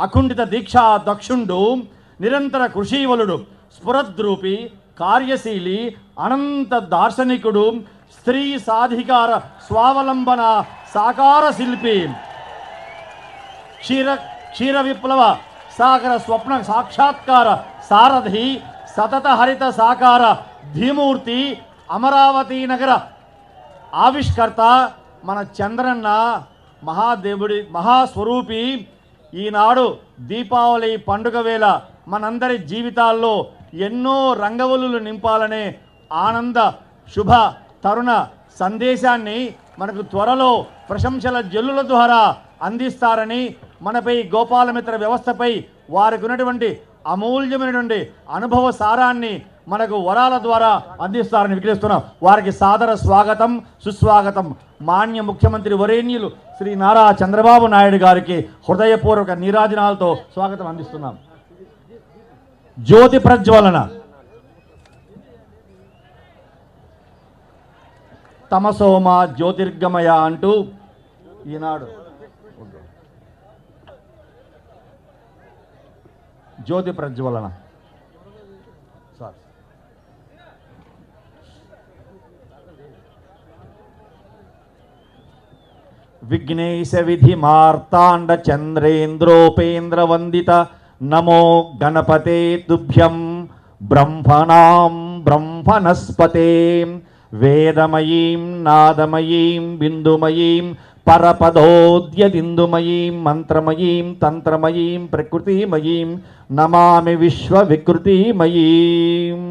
అకుంఠిత దీక్షా దక్షుండు నిరంతర కృషీవలుడు స్ఫురద్రూపి కార్యశీలి అనంత దార్శనికుడు స్త్రీ సాధికార స్వావలంబన సాకార శిల్పి క్షీర విప్లవ సాగర స్వప్న సాక్షాత్కార సారథి సతత హరిత సాకార ధీమూర్తి అమరావతి నగర ఆవిష్కర్త మన చంద్రన్న మహాదేవుడి మహాస్వరూపి ఈనాడు దీపావళి పండుగ వేళ మనందరి జీవితాల్లో ఎన్నో రంగవల్లులు నింపాలనే ఆనంద శుభ తరుణ సందేశాన్ని మనకు త్వరలో ప్రశంసల జల్లుల ద్వారా అందిస్తారని, మనపై గోపాలమిత్ర వ్యవస్థపై వారికి ఉన్నటువంటి అమూల్యమైనటువంటి అనుభవ సారాన్ని మనకు వరాల ద్వారా అందిస్తారని విక్రయిస్తున్నాం. వారికి సాదర స్వాగతం సుస్వాగతం. మాన్య ముఖ్యమంత్రి వరేణ్యులు శ్రీ నారా చంద్రబాబు నాయుడు గారికి హృదయపూర్వక నీరాజనాలతో స్వాగతం అందిస్తున్నాం. జ్యోతి ప్రజ్వలన. తమసోమ జ్యోతిర్గమయ అంటూ ఈనాడు జ్యోతి ప్రజ్వలన. విఘ్నేశ విధి మార్తాండ చంద్రేంద్రోపేంద్ర వందిత నమో గణపతే తుభ్యం బ్రహ్మణాం బ్రహ్మణస్పతే వేదమయీం నాదమయీం బిందుమయీం పరపదోద్యదిందుమయీం మంత్రమయీం తంత్రమయీం ప్రకృతిమయీం నమామి విశ్వవికృతిమయీం.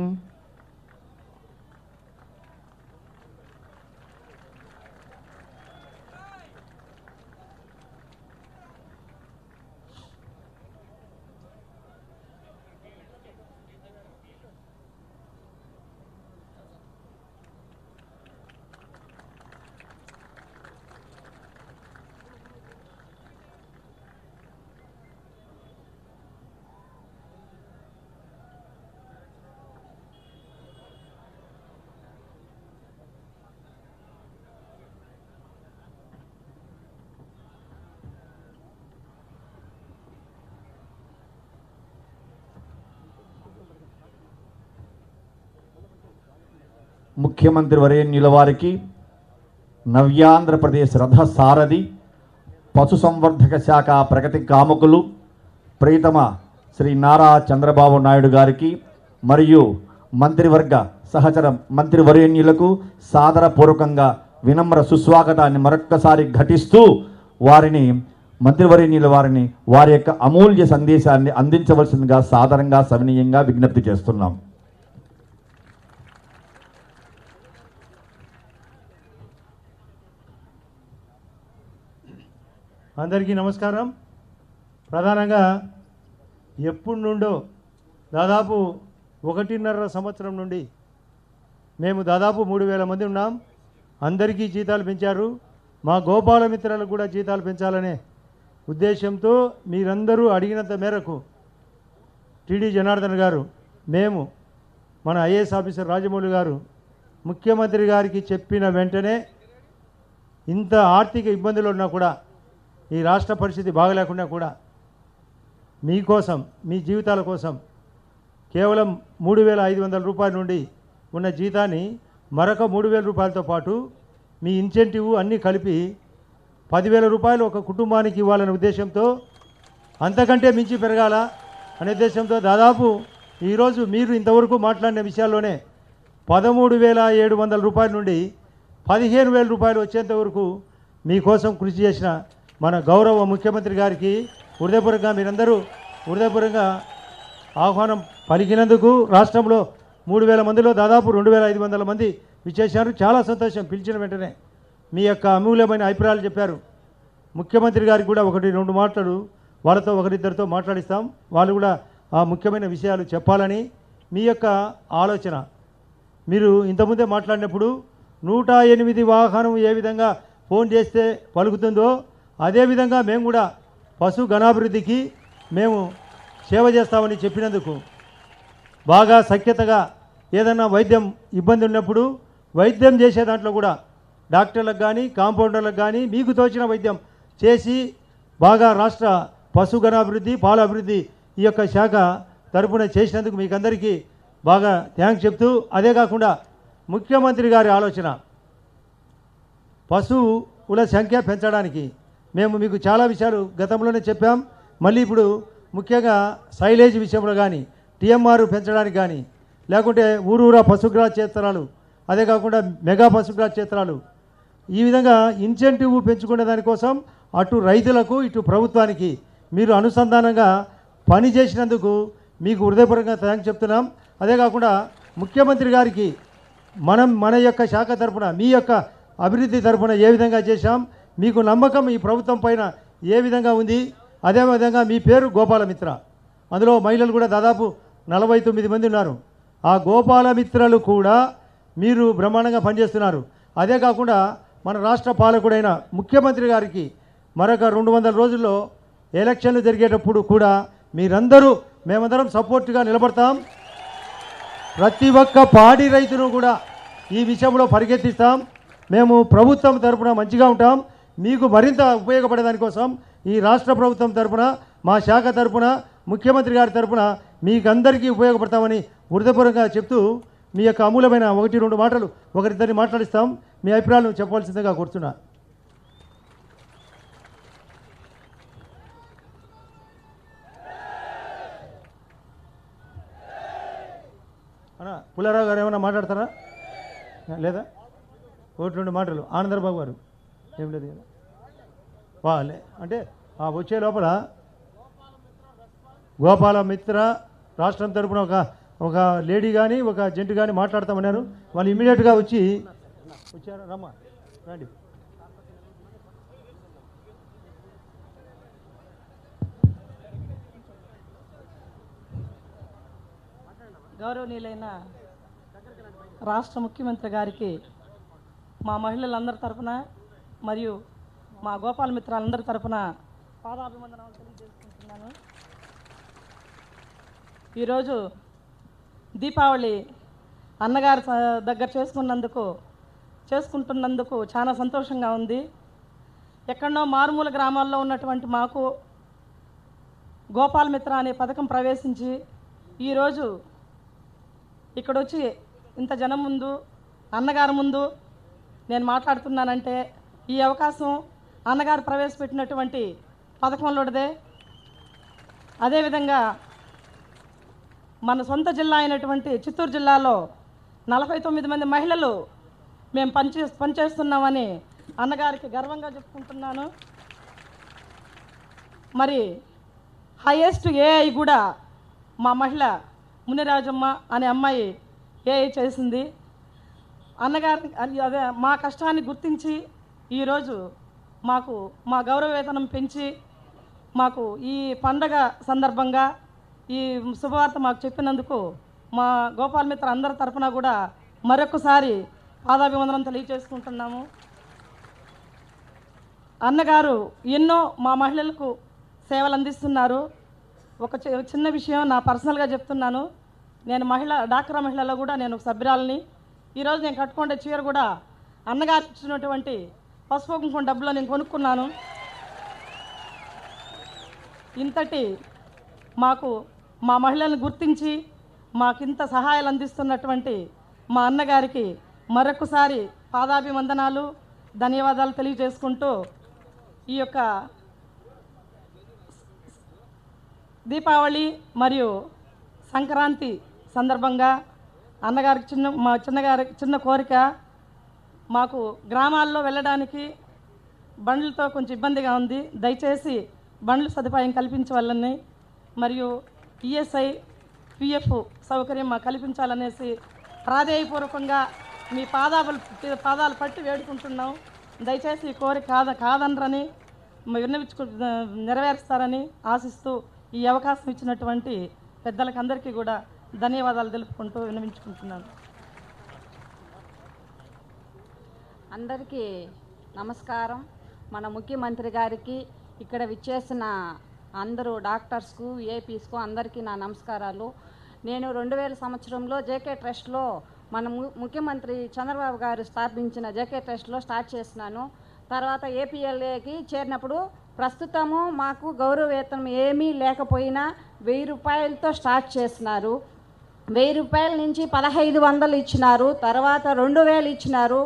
ముఖ్యమంత్రి వరేణ్యుల వారికి నవ్యాంధ్రప్రదేశ్ రథ సారథి పశుసంవర్ధక శాఖ ప్రగతి కాముకులు ప్రియతమ శ్రీ నారా చంద్రబాబు నాయుడు గారికి మరియు మంత్రివర్గ సహచర మంత్రివర్యులకు సాదరపూర్వకంగా వినమ్ర సుస్వాగతాన్ని మరొక్కసారి ఘటిస్తూ వారిని మంత్రివర్యుల వారిని వారి యొక్క అమూల్య సందేశాన్ని అందించవలసిందిగా సాదరంగా సవినీయంగా విజ్ఞప్తి చేస్తున్నాం. అందరికీ నమస్కారం. ప్రధానంగా ఎప్పటి నుండో దాదాపు 1.5 సంవత్సరం నుండి మేము దాదాపు 3,000 మంది ఉన్నాం. అందరికీ జీతాలు పెంచారు. మా గోపాలమిత్రులకు కూడా జీతాలు పెంచాలనే ఉద్దేశంతో మీరందరూ అడిగినంత మేరకు టీడీ జనార్దన్ గారు, మేము, మన ఐఏఎస్ ఆఫీసర్ రాజమౌళి గారు ముఖ్యమంత్రి గారికి చెప్పిన వెంటనే ఇంత ఆర్థిక ఇబ్బందులు ఉన్నా కూడా, ఈ రాష్ట్ర పరిస్థితి బాగలేకుండా కూడా మీకోసం, మీ జీవితాల కోసం కేవలం 3,500 రూపాయల నుండి ఉన్న జీతాన్ని మరొక 3,000 రూపాయలతో పాటు మీ ఇన్సెంటివ్ అన్నీ కలిపి 10,000 రూపాయలు ఒక కుటుంబానికి ఇవ్వాలనే ఉద్దేశంతో, అంతకంటే మించి పెరగాల అనే ఉద్దేశంతో దాదాపు ఈరోజు మీరు ఇంతవరకు మాట్లాడిన విషయాల్లోనే 13,700 రూపాయల నుండి 15,000 రూపాయలు వచ్చేంత వరకు మీకోసం కృషి చేసిన మన గౌరవ ముఖ్యమంత్రి గారికి హృదయపూర్వకంగా మీరందరూ హృదయపూర్వకంగా ఆహ్వానం పలికినందుకు. రాష్ట్రంలో 3,000 మందిలో దాదాపు 2,500 మంది విచ్చేశారు. చాలా సంతోషం. పిలిచిన వెంటనే మీ యొక్క అమూల్యమైన అభిప్రాయాలు చెప్పారు. ముఖ్యమంత్రి గారికి కూడా 1-2 మాటలు వాళ్ళతో 1-2తో మాట్లాడిస్తాం. వాళ్ళు కూడా ఆ ముఖ్యమైన విషయాలు చెప్పాలని మీ యొక్క ఆలోచన. మీరు ఇంతకుముందే మాట్లాడినప్పుడు 108 వాహనం ఏ విధంగా ఫోన్ చేస్తే పలుకుతుందో అదేవిధంగా మేము కూడా పశు గణాభివృద్ధికి మేము సేవ చేస్తామని చెప్పినందుకు, బాగా సఖ్యతగా ఏదన్నా వైద్యం ఇబ్బంది ఉన్నప్పుడు వైద్యం చేసే దాంట్లో కూడా డాక్టర్లకు కానీ కాంపౌండర్లకు కానీ మీకు తోచిన వైద్యం చేసి బాగా రాష్ట్ర పశుగణాభివృద్ధి పాల అభివృద్ధి ఈ యొక్క శాఖ తరపున చేసినందుకు మీకు అందరికీ బాగా థ్యాంక్స్ చెప్తూ, అదే కాకుండా ముఖ్యమంత్రి గారి ఆలోచన పశువుల సంఖ్య పెంచడానికి మేము మీకు చాలా విషయాలు గతంలోనే చెప్పాం. మళ్ళీ ఇప్పుడు ముఖ్యంగా సైలేజ్ విషయంలో కానీ టీఎంఆర్ పెంచడానికి కానీ లేకుంటే ఊరూరా పశుగ్రాస క్షేత్రాలు, అదే కాకుండా మెగా పశుగ్రాస క్షేత్రాలు, ఈ విధంగా ఇన్సెంటివ్ పెంచుకునే దానికోసం అటు రైతులకు ఇటు ప్రభుత్వానికి మీరు అనుసంధానంగా పని చేసినందుకు మీకు హృదయపూర్వకంగా థ్యాంక్స్ చెప్తున్నాం. అదే కాకుండా ముఖ్యమంత్రి గారికి మన యొక్క శాఖ తరపున మీ యొక్క అభివృద్ధి తరపున ఏ విధంగా చేశాం, మీకు నమ్మకం ఈ ప్రభుత్వం పైన ఏ విధంగా ఉంది. అదేవిధంగా మీ పేరు గోపాలమిత్ర, అందులో మహిళలు కూడా దాదాపు 49 మంది ఉన్నారు. ఆ గోపాలమిత్రలు కూడా మీరు బ్రహ్మాండంగా పనిచేస్తున్నారు. అదే కాకుండా మన రాష్ట్ర పాలకుడైన ముఖ్యమంత్రి గారికి మరొక 200 రోజుల్లో ఎలక్షన్లు జరిగేటప్పుడు కూడా మేమందరం సపోర్ట్గా నిలబడతాం. ప్రతి ఒక్క పాడి రైతును కూడా ఈ విషయంలో పరిగెత్తిస్తాం. మేము ప్రభుత్వం తరపున మంచిగా ఉంటాం. మీకు మరింత ఉపయోగపడేదానికోసం ఈ రాష్ట్ర ప్రభుత్వం తరపున మా శాఖ తరపున ముఖ్యమంత్రి గారి తరపున మీకందరికీ ఉపయోగపడతామని హృదయపూర్వకంగా చెప్తూ మీ యొక్క అమూల్యమైన 1-2 మాటలు ఒకరిద్దరిని మాట్లాడిస్తాం. మీ అభిప్రాయాలను చెప్పవలసిందిగా కోరుతున్నా. అన్నా పుల్లారావు గారు ఏమైనా మాట్లాడతారా? లేదా 1-2 మాటలు. ఆనందబాబు గారు ఏం లేదు కదా వాళ్ళే అంటే వచ్చే లోపల గోపాలమిత్ర రాష్ట్రం తరపున ఒక లేడీ కానీ ఒక జెంట్ కానీ మాట్లాడతామన్నారు. వాళ్ళు ఇమీడియట్గా వచ్చారు. రమ్మా రండి. గౌరవనీయులైన రాష్ట్ర ముఖ్యమంత్రి గారికి మా మహిళలందరి తరఫున మరియు మా గోపాలమిత్రాలందరి తరఫున పాదాభివందనాలు తెలియజేసుకుంటున్నాను. ఈరోజు దీపావళి అన్నగారి దగ్గర చేసుకుంటున్నందుకు చాలా సంతోషంగా ఉంది. ఎక్కడో మారుమూల గ్రామాల్లో ఉన్నటువంటి మాకు గోపాలమిత్ర అనే పథకం ప్రవేశించి ఈరోజు ఇక్కడొచ్చి ఇంత జనం ముందు అన్నగారి ముందు నేను మాట్లాడుతున్నానంటే ఈ అవకాశం అన్నగారు ప్రవేశపెట్టినటువంటి పథకంలోదే. అదేవిధంగా మన సొంత జిల్లా అయినటువంటి చిత్తూరు జిల్లాలో 49 మంది మహిళలు మేము పనిచేస్తున్నామని అన్నగారికి గర్వంగా చెప్పుకుంటున్నాను. మరి హైయెస్ట్ ఏఐ కూడా మా మహిళ మునిరాజమ్మ అనే అమ్మాయి ఏఐ చేసింది. అన్నగారి అదే మా కష్టాన్ని గుర్తించి ఈరోజు మాకు మా గౌరవ వేతనం పెంచి మాకు ఈ పండగ సందర్భంగా ఈ శుభవార్త మాకు చెప్పినందుకు మా గోపాలమిత్ర అందరి తరఫున కూడా మరొకసారి పాదాభివందనం తెలియజేసుకుంటున్నాము. అన్నగారు ఎన్నో మా మహిళలకు సేవలు అందిస్తున్నారు. ఒక చిన్న విషయం నా పర్సనల్గా చెప్తున్నాను. నేను డాక్రా మహిళలో కూడా నేను ఒక సభ్యురాలని. ఈరోజు నేను కట్టుకుంటే చీర కూడా అన్నగారు ఇచ్చినటువంటి పసుపు కుంకుమ డబ్బులో నేను కొనుక్కున్నాను. ఇంతటి మాకు మా మహిళలను గుర్తించి మాకింత సహాయాలు అందిస్తున్నటువంటి మా అన్నగారికి మరొకసారి పాదాభివందనాలు ధన్యవాదాలు తెలియజేసుకుంటూ ఈ యొక్క దీపావళి మరియు సంక్రాంతి సందర్భంగా అన్నగారికి మా చిన్న కోరిక, మాకు గ్రామాల్లో వెళ్ళడానికి బండ్లతో కొంచెం ఇబ్బందిగా ఉంది. దయచేసి బండ్ల సదుపాయం కల్పించవాలని మరియు ఈఎస్ఐ పిఎఫ్ సౌకర్యం మాకు కల్పించాలనేసి ప్రాధేయపూర్వకంగా మీ పాదాలు పట్టి వేడుకుంటున్నాం. దయచేసి ఈ కోరిక కాదనరని నెరవేరుస్తారని ఆశిస్తూ ఈ అవకాశం ఇచ్చినటువంటి పెద్దలకు అందరికీ కూడా ధన్యవాదాలు తెలుపుకుంటూ విన్నవించుకుంటున్నాను. అందరికీ నమస్కారం. మన ముఖ్యమంత్రి గారికి, ఇక్కడ విచ్చేసిన అందరూ డాక్టర్స్కు, ఏపీస్కు అందరికీ నా నమస్కారాలు. నేను 2000 సంవత్సరంలో జేకే ట్రస్ట్లో మన ముఖ్యమంత్రి చంద్రబాబు గారు స్థాపించిన జేకే ట్రస్ట్లో స్టార్ట్ చేసినాను. తర్వాత ఏపీఎల్ఏకి చేరినప్పుడు ప్రస్తుతము మాకు గౌరవ వేతనం ఏమీ లేకపోయినా 1000 రూపాయలతో స్టార్ట్ చేస్తున్నారు. 1000 రూపాయల నుంచి 1500 ఇచ్చినారు, తర్వాత 2000 ఇచ్చినారు,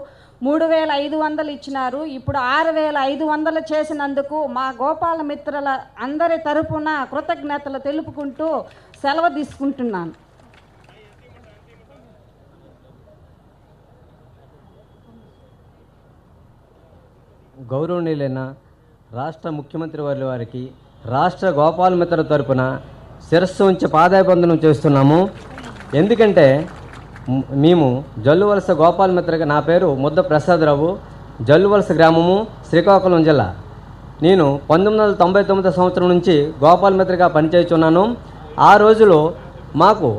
3500 ఇచ్చినారు, ఇప్పుడు 6500 చేసినందుకు మా గోపాల మిత్రుల అందరి తరపున కృతజ్ఞతలు తెలుపుకుంటూ సెలవు తీసుకుంటున్నాను. గౌరవనీయులైన రాష్ట్ర ముఖ్యమంత్రి వారికి రాష్ట్ర గోపాల మిత్రుల తరపున శిరస్సు ఉంచి పాదాభివందనం చేస్తున్నాము. ఎందుకంటే మేము జల్లువలస గోపాల మిత్రగా, నా పేరు ముద్ద ప్రసాదరావు, జల్లువలస గ్రామము, శ్రీకాకుళం జిల్లా. నేను 1999 సంవత్సరం నుంచి గోపాల మిత్రగా పనిచేస్తున్నాను. ఆ రోజులో మాకు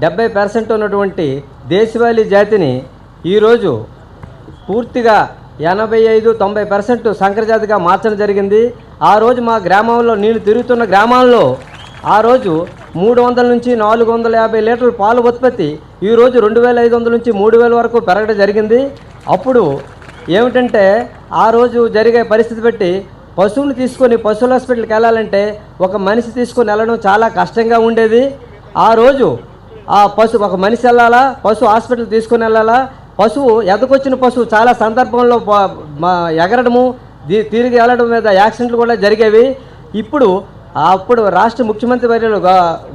70% ఉన్నటువంటి దేశవాళీ జాతిని ఈరోజు పూర్తిగా 85-90% సంకరజాతిగా మార్చడం జరిగింది. ఆ రోజు మా గ్రామంలో నీళ్లు తిరుగుతున్న గ్రామాల్లో ఆ రోజు 300 నుంచి 450 లీటర్ల పాలు ఉత్పత్తి ఈరోజు 2500 నుంచి 3000 వరకు పెరగడం జరిగింది. అప్పుడు ఏమిటంటే ఆ రోజు జరిగే పరిస్థితి బట్టి పశువుని తీసుకొని పశువుల హాస్పిటల్కి వెళ్ళాలంటే ఒక మనిషి తీసుకొని వెళ్ళడం చాలా కష్టంగా ఉండేది. ఆ రోజు ఆ ఒక మనిషి వెళ్ళాలా, పశువు హాస్పిటల్ తీసుకొని వెళ్ళాలా, పశువు ఎదకొచ్చిన పశువు చాలా సందర్భంలో ఎగరడము, తిరిగి వెళ్ళడం మీద యాక్సిడెంట్లు కూడా జరిగేవి. అప్పుడు రాష్ట్ర ముఖ్యమంత్రి వర్యులు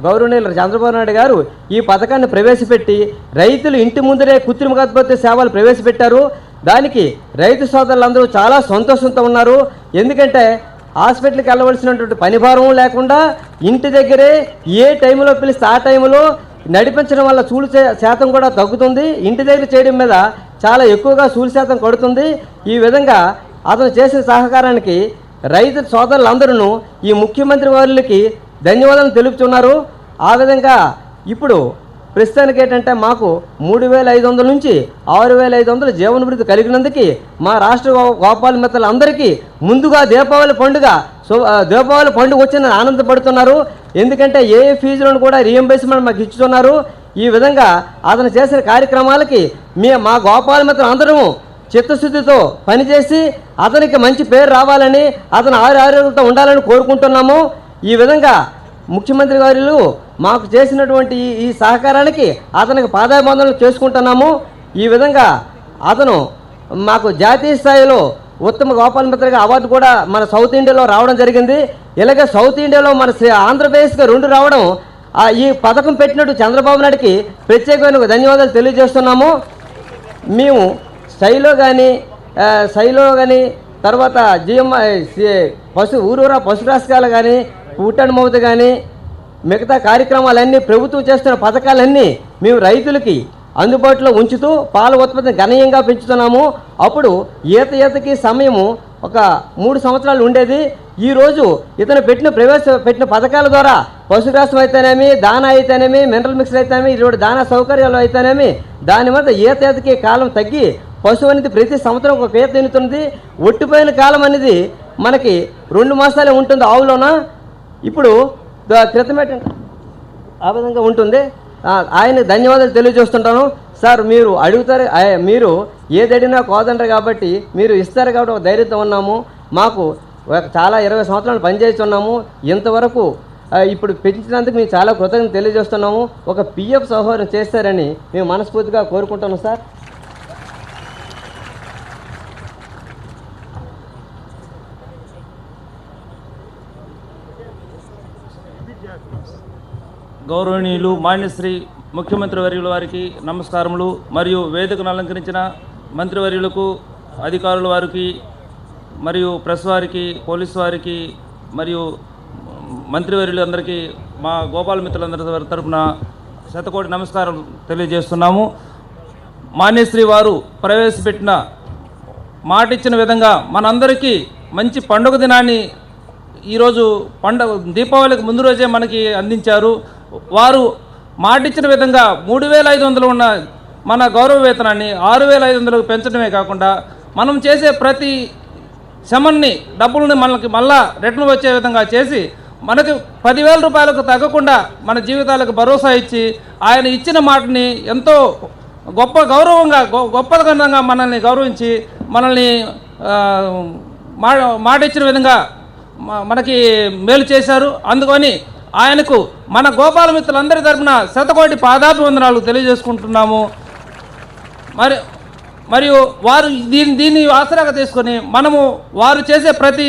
గౌరవనీయులు చంద్రబాబు నాయుడు గారు ఈ పథకాన్ని ప్రవేశపెట్టి రైతులు ఇంటి ముందరే కృత్రిమ గర్భవతి సేవలు ప్రవేశపెట్టారు. దానికి రైతు సోదరులందరూ చాలా సంతోషంతో ఉన్నారు. ఎందుకంటే హాస్పిటల్కి వెళ్ళవలసినటువంటి పనిభారం లేకుండా ఇంటి దగ్గరే ఏ టైంలో పిలిస్తే ఆ టైంలో నడిపించడం వల్ల సూలు శాతం కూడా తగ్గుతుంది. ఇంటి దగ్గర చేయడం మీద చాలా ఎక్కువగా సూలు శాతం కొడుతుంది. ఈ విధంగా అతను చేసిన సహకారానికి రైతు సోదరులందరూ ఈ ముఖ్యమంత్రి వారికి ధన్యవాదాలు తెలుపుతున్నారు. ఆ విధంగా ఇప్పుడు ప్రస్తుతానికి ఏంటంటే మాకు 3500 నుంచి 6500 జీవనభృతి కలిగినందుకు మా రాష్ట్ర గోపాల మిత్రులందరికీ ముందుగా దీపావళి పండుగ వచ్చిన ఆనందపడుతున్నారు. ఎందుకంటే ఏ ఫీజులను కూడా రీఎంబర్స్మెంట్ మాకు ఇచ్చుతున్నారు. ఈ విధంగా అతను చేసిన కార్యక్రమాలకి మా గోపాల మిత్రులు అందరము చిత్తశుద్ధితో పనిచేసి అతనికి మంచి పేరు రావాలని, అతను ఆరోగ్యంతో ఉండాలని కోరుకుంటున్నాము. ఈ విధంగా ముఖ్యమంత్రి గారు మాకు చేసినటువంటి ఈ సహకారానికి అతనికి పాదాభివందనలు చేసుకుంటున్నాము. ఈ విధంగా అతను మాకు జాతీయ స్థాయిలో ఉత్తమ గోపాల మిత్రగా అవార్డు కూడా మన సౌత్ ఇండియాలో రావడం జరిగింది. ఇలాగే సౌత్ ఇండియాలో మన ఆంధ్రప్రదేశ్గా 2 రావడం, ఈ పథకం పెట్టినట్టు చంద్రబాబు నాయుడికి ప్రత్యేకమైన ధన్యవాదాలు తెలియజేస్తున్నాము. మేము శైలో కానీ తర్వాత ఊరూరా పశురాశకాలు కానీ, పుట్టని మౌత కానీ, మిగతా కార్యక్రమాలన్నీ ప్రభుత్వం చేస్తున్న పథకాలన్నీ మేము రైతులకి అందుబాటులో ఉంచుతూ పాల ఉత్పత్తిని గణనీయంగా పెంచుతున్నాము. అప్పుడు ఈతకి సమయము ఒక 3 సంవత్సరాలు ఉండేది. ఈరోజు ఇతను పెట్టిన పథకాల ద్వారా పశుగ్రాసం అయితేనేమి, దానా అయితేనేమి, మినరల్ మిక్సర్ అయితేనేమి, ఇటువంటి దానా సౌకర్యాలు అయితేనేమి, దాని మీద ఈతకి కాలం తగ్గి పశువు అనేది ప్రతి సంవత్సరం ఒక ఈత ఎన్నుతుంది. ఒట్టిపోయిన కాలం అనేది మనకి 2 మాసాలే ఉంటుంది ఆవులోన. ఇప్పుడు క్రితమేటంటే ఆ విధంగా ఉంటుంది. ఆయన ధన్యవాదాలు తెలియజేస్తుంటాను. సార్ మీరు అడుగుతారు, మీరు ఏదడినా కోదంటారు కాబట్టి మీరు ఇస్తారు కాబట్టి ఒక ధైర్యంతో ఉన్నాము. మాకు చాలా 20 సంవత్సరాలు పనిచేస్తున్నాము. ఇంతవరకు ఇప్పుడు పెంచినందుకు మేము చాలా కృతజ్ఞత తెలియజేస్తున్నాము. ఒక పిఎఫ్ సౌకర్యం చేస్తారని మేము మనస్ఫూర్తిగా కోరుకుంటాము సార్. గౌరవనీయులు మాన్యశ్రీ ముఖ్యమంత్రి వర్యుల వారికి నమస్కారములు. మరియు వేదికను అలంకరించిన మంత్రివర్యులకు, అధికారుల వారికి, మరియు ప్రెస్ వారికి, పోలీసు వారికి, మరియు మంత్రివర్యులందరికీ మా గోపాల మిత్రులందరి తరపున శతకోటి నమస్కారం తెలియజేస్తున్నాము. మాన్యశ్రీ వారు ప్రవేశపెట్టిన మాట ఇచ్చిన విధంగా మనందరికీ మంచి పండుగ దినాన్ని ఈరోజు దీపావళికి ముందు రోజే మనకి అందించారు. వారు మాటిచ్చిన విధంగా 3500 ఉన్న మన గౌరవ వేతనాన్ని 6500కు పెంచడమే కాకుండా మనం చేసే ప్రతి శ్రమని డబ్బుల్ని మనకి మళ్ళా రిటర్న్ వచ్చే విధంగా చేసి మనకి 10,000 రూపాయలకు తగ్గకుండా మన జీవితాలకు భరోసా ఇచ్చి ఆయన ఇచ్చిన మాటని ఎంతో గొప్పగా మనల్ని గౌరవించి మనల్ని మాట ఇచ్చిన విధంగా మనకి మేలు చేశారు. అందుకని ఆయనకు మన గోపాల మిత్రులందరి తరపున శతకోటి పాదాభివందనాలు తెలియజేసుకుంటున్నాము. మరియు వారు దీన్ని ఆసరాగా తీసుకొని మనము వారు చేసే ప్రతి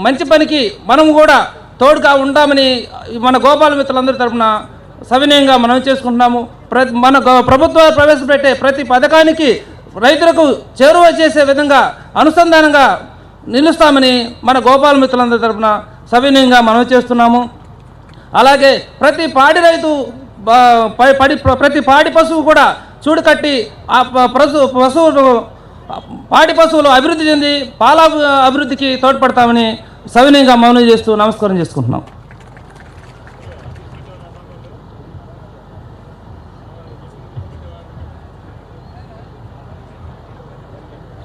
మంచి పనికి మనము కూడా తోడుగా ఉంటామని మన గోపాల మిత్రులందరి తరపున సవినయంగా మనం చేసుకుంటున్నాము. మన ప్రభుత్వాలు ప్రవేశపెట్టే ప్రతి పథకానికి రైతులకు చేరువ చేసే విధంగా అనుసంధానంగా నిలుస్తామని మన గోపాల మిత్రులందరి తరపున సవినయంగా మనం చేస్తున్నాము. అలాగే ప్రతి పాడి రైతు ప్రతి పాడి పశువు కూడా చూడు కట్టి ఆ పాడి పశువులు అభివృద్ధి చెంది పాల అభివృద్ధికి తోడ్పడతామని సవినయంగా మౌనం చేస్తూ నమస్కారం చేసుకుంటున్నాం.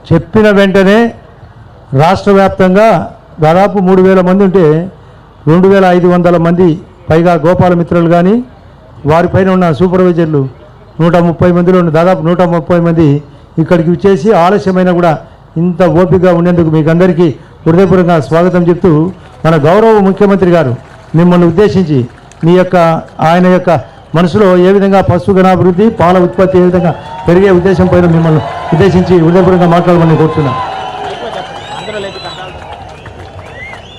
చెప్పిన వెంటనే రాష్ట్ర వ్యాప్తంగా దాదాపు 3,000 మంది ఉంటే 2,500 మంది పైగా గోపాల మిత్రులు కానీ వారిపైన ఉన్న సూపర్వైజర్లు 130 మందిలో దాదాపు 130 మంది ఇక్కడికి వచ్చేసి ఆలస్యమైన కూడా ఇంత ఓపికగా ఉండేందుకు మీకు అందరికీ హృదయపూర్వకంగా స్వాగతం చెప్తూ మన గౌరవ ముఖ్యమంత్రి గారు మిమ్మల్ని ఉద్దేశించి ఆయన యొక్క మనసులో ఏ విధంగా పశు గణాభివృద్ధి పాల ఉత్పత్తి ఏ విధంగా పెరిగే ఉద్దేశం పైన మిమ్మల్ని ఉద్దేశించి హృదయపూర్వకంగా మాట్లాడమని కోరుతున్నాను.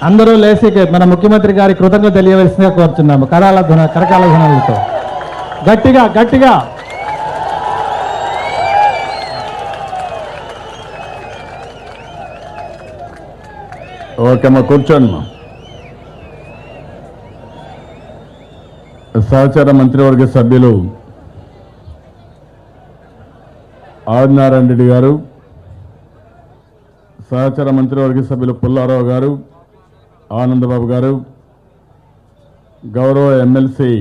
అందరూ లేచి మన ముఖ్యమంత్రి గారి కృతజ్ఞత తెలియవలసిందిగా కోరుతున్నాము. కరకాల ధ్వనులతో గట్టిగా ఓకే అమ్మా, కూర్చోండి మా. సహచార మంత్రివర్గ సభ్యులు ఆదినారాయణ రెడ్డి గారు, సహచార మంత్రివర్గ సభ్యులు పుల్లారావు గారు, ఆనందబాబు గారు, గౌరవ ఎమ్మెల్సీ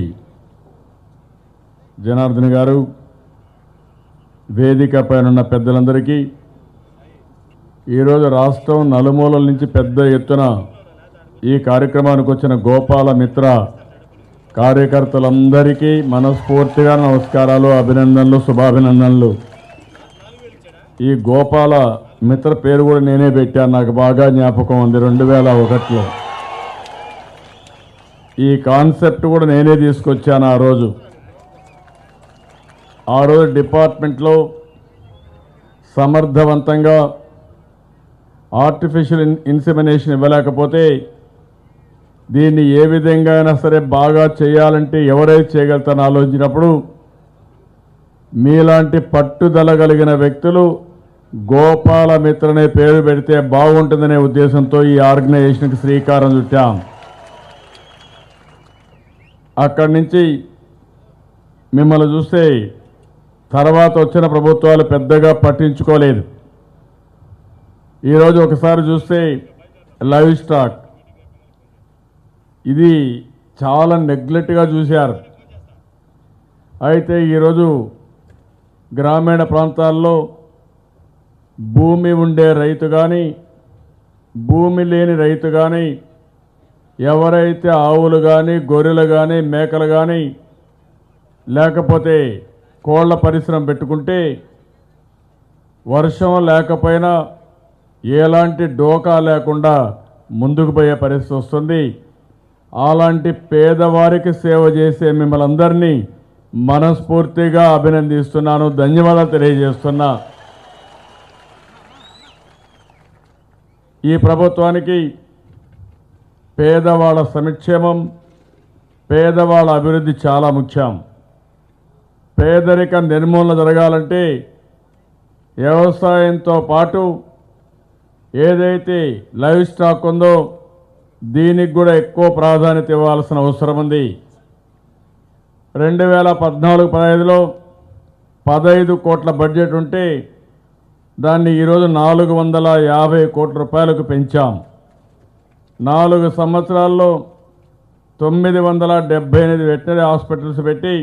జనార్దన్ గారు, వేదిక పైన ఉన్న పెద్దలందరికీ, ఈరోజు రాష్ట్రం నలుమూలల నుంచి పెద్ద ఎత్తున ఈ కార్యక్రమానికి వచ్చిన గోపాల మిత్ర కార్యకర్తలందరికీ మనస్ఫూర్తిగా నమస్కారాలు, అభినందనలు, శుభాభినందనలు. ఈ గోపాల మిత్ర పేరు కూడా నేనే పెట్టాను, నాకు బాగా జ్ఞాపకం ఉంది. 2001లో ఈ కాన్సెప్ట్ కూడా నేనే తీసుకొచ్చాను. ఆ రోజు డిపార్ట్మెంట్లో సమర్థవంతంగా ఆర్టిఫిషియల్ ఇన్సెమినేషన్ ఇవ్వలేకపోతే దీన్ని ఏ విధంగా అయినా సరే బాగా చేయాలంటే ఎవరైతే చేయగలుగుతారని ఆలోచించినప్పుడు మీలాంటి పట్టుదల కలిగిన వ్యక్తులు గోపాల మిత్ర అనే పేరు పెడితే బాగుంటుందనే ఉద్దేశంతో ఈ ఆర్గనైజేషన్కి శ్రీకారం చుట్టాం. అక్కడి నుంచి మిమ్మల్ని చూస్తే తర్వాత వచ్చిన ప్రభుత్వాలు పెద్దగా పట్టించుకోలేదు. ఈరోజు ఒకసారి చూస్తే లైవ్ స్టాక్ ఇది చాలా నెగ్లెక్ట్గా చూశారు. అయితే ఈరోజు గ్రామీణ ప్రాంతాల్లో భూమి ఉండే రైతు కానీ భూమి లేని రైతు కానీ ఎవరైతే ఆవులు కానీ గొర్రెలు కానీ మేకలు కానీ లేకపోతే కోళ్ల పరిశ్రమ పెట్టుకుంటే వర్షం లేకపోయినా ఎలాంటి డోకా లేకుండా ముందుకు పోయే పరిస్థితి వస్తుంది. అలాంటి పేదవారికి సేవ చేసే మిమ్మల్ని అందరినీ మనస్ఫూర్తిగా అభినందిస్తున్నాను, ధన్యవాదాలు తెలియజేస్తున్నా. ఈ ప్రభుత్వానికి పేదవాళ్ళ సంక్షేమం, పేదవాళ్ళ అభివృద్ధి చాలా ముఖ్యం. పేదరిక నిర్మూలన జరగాలంటే వ్యవసాయంతో పాటు ఏదైతే లైవ్ స్టాక్ ఉందో దీనికి కూడా ఎక్కువ ప్రాధాన్యత ఇవ్వాల్సిన అవసరం ఉంది. 2014-15లో 15 కోట్ల బడ్జెట్ ఉంటే దాన్ని ఈరోజు 450 కోట్ల రూపాయలకు పెంచాం. 4 సంవత్సరాల్లో 978 వెటనరీ హాస్పిటల్స్ పెట్టి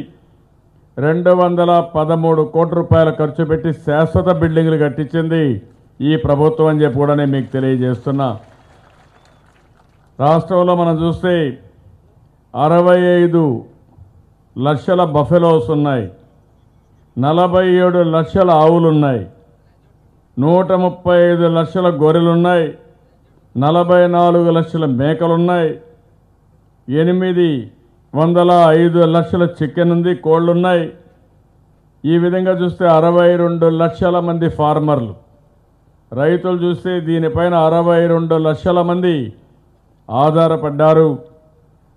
213 కోట్ల రూపాయల ఖర్చు పెట్టి శాశ్వత బిల్డింగ్లు కట్టించింది ఈ ప్రభుత్వం అని చెప్పి కూడా నేను మీకు తెలియజేస్తున్నా. రాష్ట్రంలో మనం చూస్తే 65 లక్షల బఫెలోస్ ఉన్నాయి, 47 లక్షల ఆవులు ఉన్నాయి, 135 లక్షల గొర్రెలు ఉన్నాయి, 44 లక్షల మేకలున్నాయి, 805 లక్షల చికెన్ ఉంది, కోళ్ళున్నాయి. ఈ విధంగా చూస్తే 62 లక్షల మంది ఫార్మర్లు, రైతులు చూస్తే దీనిపైన 62 లక్షల మంది ఆధారపడ్డారు.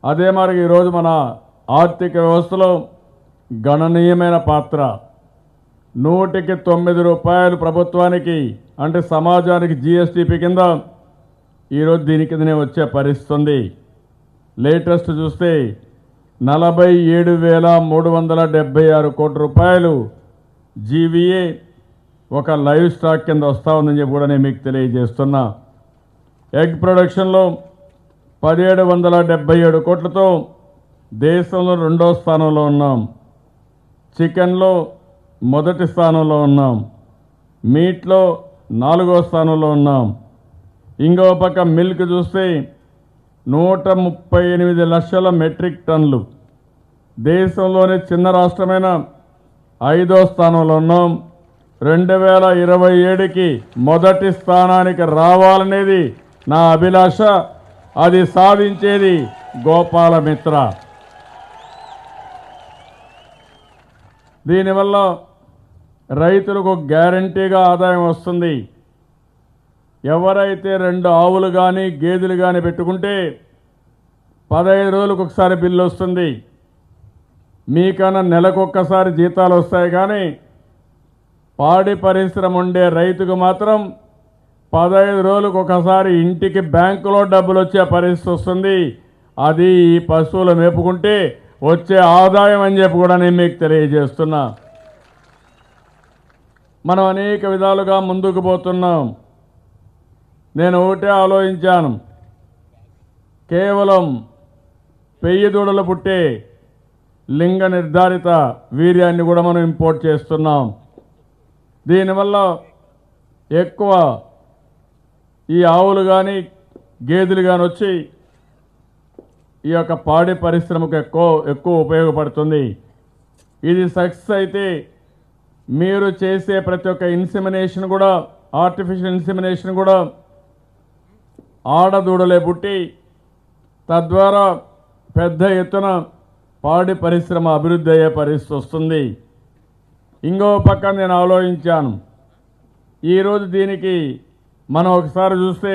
అదే మరి ఈరోజు మన ఆర్థిక వ్యవస్థలో గణనీయమైన పాత్ర. 109 రూపాయలు ప్రభుత్వానికి అంటే సమాజానికి జీఎస్టీపీ కింద ఈరోజు దీని కిందనే వచ్చే పరిస్థితి ఉంది. లేటెస్ట్ చూస్తే 47,376 కోట్ల రూపాయలు జీవీఏ ఒక లైవ్ స్టాక్ కింద వస్తూ ఉందని చెప్పి కూడా నేను మీకు తెలియజేస్తున్నా. ఎగ్ ప్రొడక్షన్లో 1777 కోట్లతో దేశంలో 2వ స్థానంలో ఉన్నాం. చికెన్లో మొదటి స్థానంలో ఉన్నాం. మీట్లో 4వ స్థానంలో ఉన్నాం. ఇంకో పక్క మిల్క్ చూస్తే 138 లక్షల మెట్రిక్ టన్నులు, దేశంలోని చిన్న రాష్ట్రమైన 5వ స్థానంలో ఉన్నాం. 2027కి మొదటి స్థానానికి రావాలనేది నా అభిలాష. అది సాధించేది గోపాలమిత్ర. దీనివల్ల రైతులకు గ్యారంటీగా ఆదాయం వస్తుంది. ఎవరైతే 2 ఆవులు కానీ గేదెలు కానీ పెట్టుకుంటే 15 రోజులకు ఒకసారి బిల్లు వస్తుంది. మీకన్నా నెలకొక్కసారి జీతాలు వస్తాయి. కానీ పాడి పరిశ్రమ ఉండే రైతుకు మాత్రం 15 రోజులకు ఒకసారి ఇంటికి బ్యాంకులో డబ్బులు వచ్చే పరిస్థితి వస్తుంది. అది ఈ పశువులు మేపుకుంటే వచ్చే ఆదాయం అని చెప్పి కూడా నేను మీకు తెలియజేస్తున్నా. మనం అనేక విధాలుగా ముందుకు పోతున్నాం. నేను ఒకటే ఆలోచించాను, కేవలం 1000 దూడలు పుట్టే లింగ నిర్ధారిత వీర్యాన్ని కూడా మనం ఇంపోర్ట్ చేస్తున్నాం. దీనివల్ల ఎక్కువ ఈ ఆవులు కానీ గేదెలు కానీ వచ్చి ఈ యొక్క పాడి పరిశ్రమకు ఎక్కువ ఉపయోగపడుతుంది. ఇది సక్సెస్ అయితే మీరు చేసే ప్రతి ఒక్క ఇన్సెమినేషన్ కూడా, ఆర్టిఫిషియల్ ఇన్సెమినేషన్ కూడా ఆడదూడలే పుట్టి తద్వారా పెద్ద ఎత్తున పాడి పరిశ్రమ అభివృద్ధి అయ్యే పరిస్థితి వస్తుంది. ఇంకో పక్క నేను ఆలోచించాను, ఈరోజు దీనికి మనం ఒకసారి చూస్తే